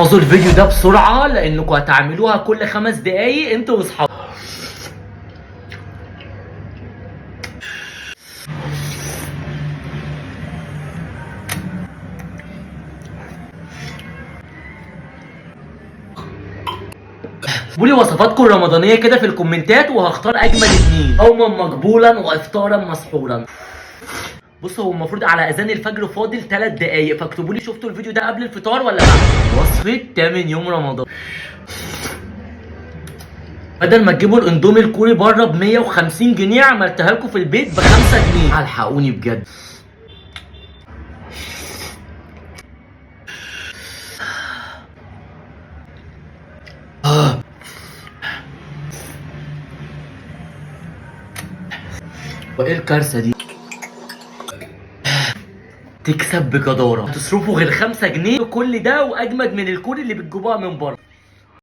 احفظوا الفيديو ده بسرعة لانكم هتعملوها كل 5 دقايق انتوا واصحابكم. اكتبوا لي وصفاتكم الرمضانية كده في الكومنتات وهختار اجمل 2 قوما مقبولا وافطارا مسحورا. بصوا هو المفروض على اذان الفجر فاضل 3 دقايق، فاكتبوا لي شفتوا الفيديو ده قبل الفطار ولا بعد. وصفة تامن يوم رمضان. بدل ما تجيبوا الاندومي الكوري بره ب 150 جنيه عملتها لكم في البيت ب 5 جنيه. الحقوني بجد. وايه الكارثة دي؟ تكسب بجدارة، تصرفوا غير 5 جنيه كل ده واجمد من الكوري اللي بتجيبوها من بره.